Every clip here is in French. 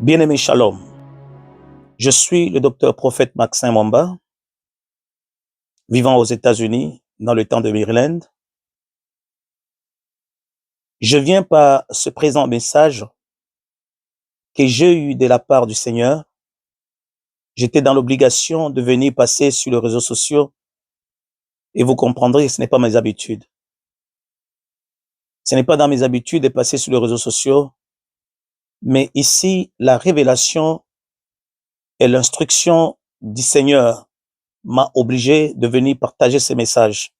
Bien-aimé Shalom, je suis le docteur prophète Maxime Mwamba, vivant aux États-Unis dans le temps de Maryland. Je viens par ce présent message que j'ai eu de la part du Seigneur. J'étais dans l'obligation de venir passer sur les réseaux sociaux et vous comprendrez que ce n'est pas mes habitudes. Ce n'est pas dans mes habitudes de passer sur les réseaux sociaux, mais ici, la révélation et l'instruction du Seigneur m'a obligé de venir partager ces messages.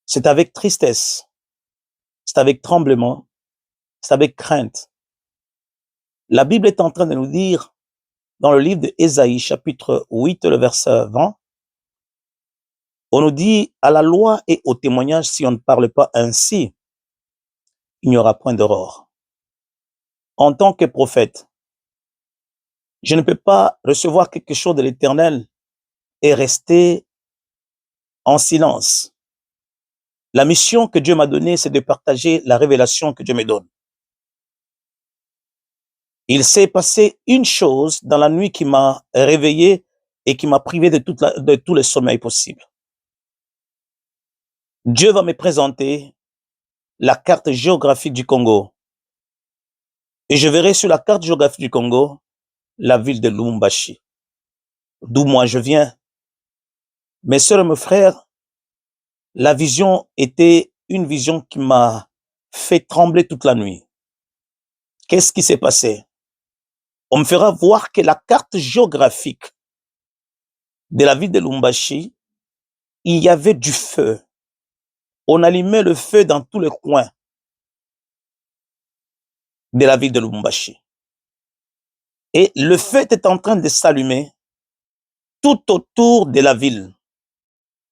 C'est avec tristesse, c'est avec tremblement, c'est avec crainte. La Bible est en train de nous dire, dans le livre d'Ésaïe, chapitre 8, le verset 20, on nous dit, à la loi et au témoignage, si on ne parle pas ainsi, il n'y aura point d'aurore. En tant que prophète, je ne peux pas recevoir quelque chose de l'Éternel et rester en silence. La mission que Dieu m'a donnée, c'est de partager la révélation que Dieu me donne. Il s'est passé une chose dans la nuit qui m'a réveillé et qui m'a privé de tout le sommeil possible. Dieu va me présenter la carte géographique du Congo. Et je verrai sur la carte géographique du Congo la ville de Lubumbashi, d'où moi je viens. Mes sœurs et mes frères, la vision était une vision qui m'a fait trembler toute la nuit. Qu'est-ce qui s'est passé? On me fera voir que la carte géographique de la ville de Lubumbashi, il y avait du feu. On allumait le feu dans tous les coins de la ville de Lubumbashi. Et le feu était en train de s'allumer tout autour de la ville.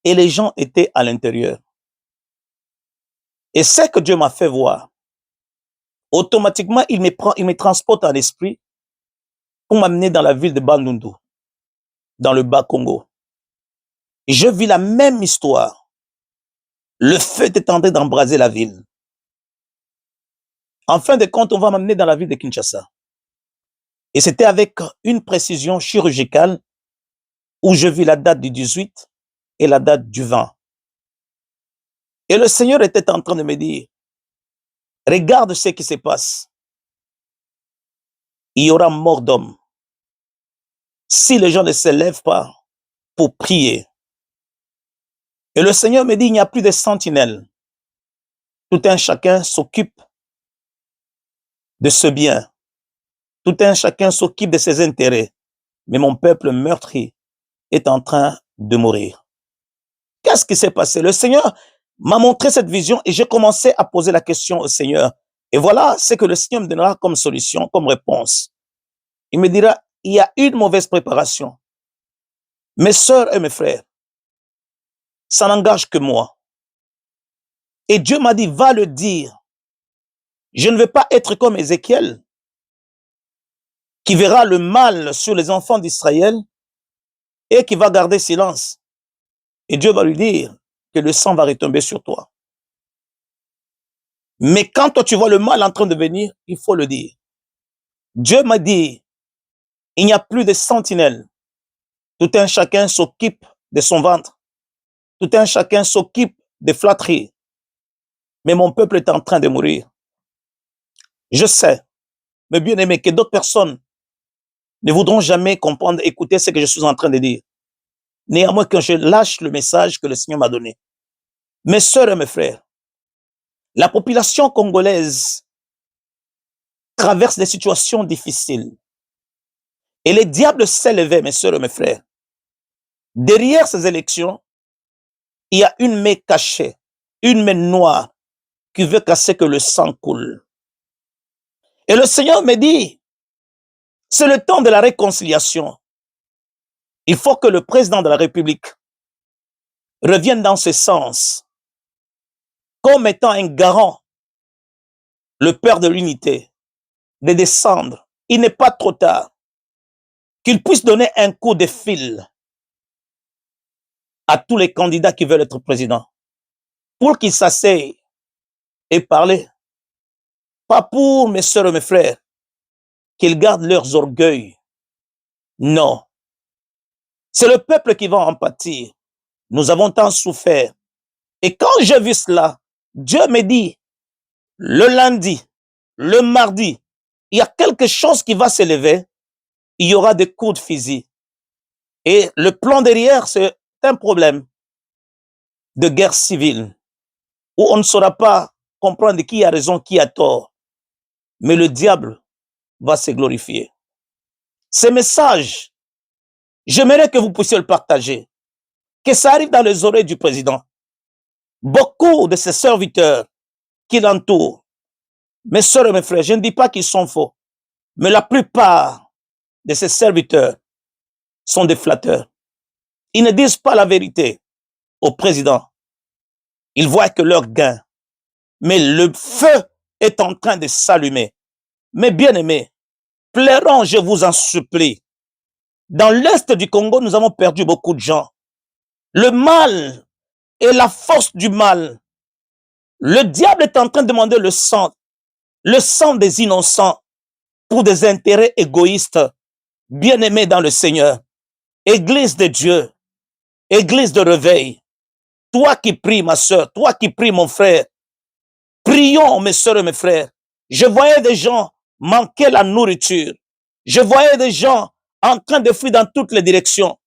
Et les gens étaient à l'intérieur. Et ce que Dieu m'a fait voir, automatiquement, il me transporte en esprit pour m'amener dans la ville de Bandundu, dans le Bas-Congo. Et je vis la même histoire. Le feu était en train d'embraser la ville. En fin de compte, on va m'amener dans la ville de Kinshasa. Et c'était avec une précision chirurgicale où je vis la date du 18 et la date du 20. Et le Seigneur était en train de me dire, regarde ce qui se passe. Il y aura mort d'homme si les gens ne se lèvent pas pour prier. Et le Seigneur me dit, il n'y a plus de sentinelles. Tout un chacun s'occupe de ce bien. Tout un chacun s'occupe de ses intérêts. Mais mon peuple meurtri est en train de mourir. Qu'est-ce qui s'est passé? Le Seigneur m'a montré cette vision et j'ai commencé à poser la question au Seigneur. Et voilà ce que le Seigneur me donnera comme solution, comme réponse. Il me dira, il y a une mauvaise préparation. Mes sœurs et mes frères, ça n'engage que moi. Et Dieu m'a dit, va le dire. Je ne veux pas être comme Ézéchiel, qui verra le mal sur les enfants d'Israël et qui va garder silence. Et Dieu va lui dire que le sang va retomber sur toi. Mais quand toi tu vois le mal en train de venir, il faut le dire. Dieu m'a dit, il n'y a plus de sentinelles. Tout un chacun s'occupe de son ventre. Tout un chacun s'occupe des flatteries. Mais mon peuple est en train de mourir. Je sais, mes bien-aimés, que d'autres personnes ne voudront jamais comprendre, écouter ce que je suis en train de dire. Néanmoins, quand je lâche le message que le Seigneur m'a donné, mes sœurs et mes frères, la population congolaise traverse des situations difficiles. Et les diables s'est levé, mes sœurs et mes frères. Derrière ces élections, il y a une main cachée, une main noire qui veut casser que le sang coule. Et le Seigneur me dit, c'est le temps de la réconciliation. Il faut que le président de la République revienne dans ce sens, comme étant un garant, le Père de l'unité, de descendre. Il n'est pas trop tard. Qu'il puisse donner un coup de fil à tous les candidats qui veulent être président, pour qu'ils s'asseyent et parler. Pas pour mes sœurs et mes frères qu'ils gardent leurs orgueils. Non. C'est le peuple qui va en pâtir. Nous avons tant souffert. Et quand j'ai vu cela, Dieu me dit, le lundi, le mardi, il y a quelque chose qui va s'élever. Il y aura des coups de fusil. Et le plan derrière, c'est un problème de guerre civile où on ne saura pas comprendre qui a raison, qui a tort. Mais le diable va se glorifier. Ces messages, j'aimerais que vous puissiez le partager, que ça arrive dans les oreilles du président. Beaucoup de ses serviteurs qui l'entourent, mes soeurs et mes frères, je ne dis pas qu'ils sont faux, mais la plupart de ses serviteurs sont des flatteurs. Ils ne disent pas la vérité au président. Ils voient que leur gain. Mais le feu est en train de s'allumer. Mes bien-aimés, pleurons, je vous en supplie. Dans l'est du Congo, nous avons perdu beaucoup de gens. Le mal et la force du mal. Le diable est en train de demander le sang des innocents pour des intérêts égoïstes. Bien-aimés dans le Seigneur. Église de Dieu, église de réveil. Toi qui pries, ma soeur, toi qui pries, mon frère. Prions, mes soeurs et mes frères. Je voyais des gens manquer la nourriture. Je voyais des gens en train de fuir dans toutes les directions.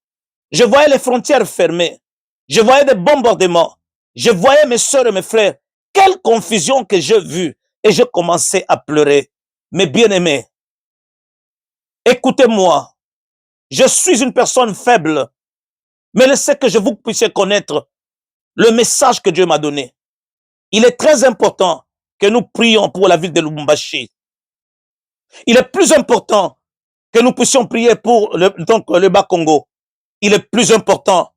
Je voyais les frontières fermées. Je voyais des bombardements. Je voyais mes soeurs et mes frères. Quelle confusion que j'ai vue. Et je commençais à pleurer. Mes bien-aimés, écoutez-moi. Je suis une personne faible. Mais laissez que je vous puissiez connaître le message que Dieu m'a donné. Il est très important que nous prions pour la ville de Lubumbashi. Il est plus important que nous puissions prier pour le Bas-Congo. Il est plus important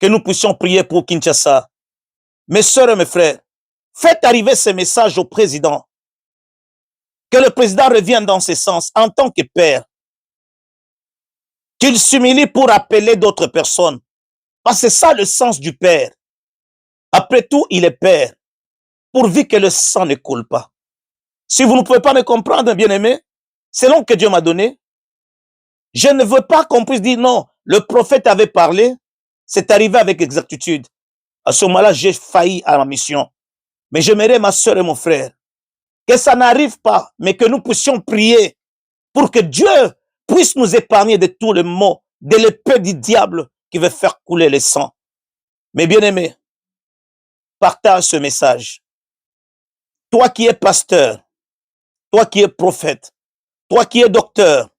que nous puissions prier pour Kinshasa. Mes sœurs et mes frères, faites arriver ces messages au président. Que le président revienne dans ce sens en tant que père. Qu'il s'humilie pour appeler d'autres personnes. Parce que c'est ça le sens du père. Après tout, il est père. Pourvu que le sang ne coule pas. Si vous ne pouvez pas me comprendre, bien-aimé, selon que Dieu m'a donné, je ne veux pas qu'on puisse dire non, le prophète avait parlé, c'est arrivé avec exactitude. À ce moment-là, j'ai failli à ma mission. Mais j'aimerais, ma soeur et mon frère, que ça n'arrive pas, mais que nous puissions prier pour que Dieu puisse nous épargner de tous les maux, de l'épée du diable qui veut faire couler le sang. Mais bien-aimé, partage ce message. Toi qui es pasteur, toi qui es prophète, toi qui es docteur,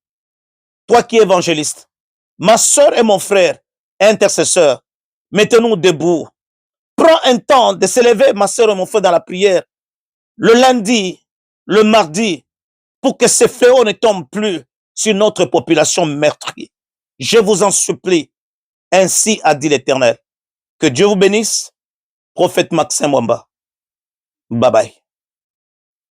toi qui es évangéliste, ma soeur et mon frère, intercesseur, mettez-nous debout. Prends un temps de s'élever, ma soeur et mon frère, dans la prière, le lundi, le mardi, pour que ces fléaux ne tombent plus sur notre population meurtrie. Je vous en supplie, ainsi a dit l'Éternel. Que Dieu vous bénisse, prophète Maxime Wamba. Bye bye.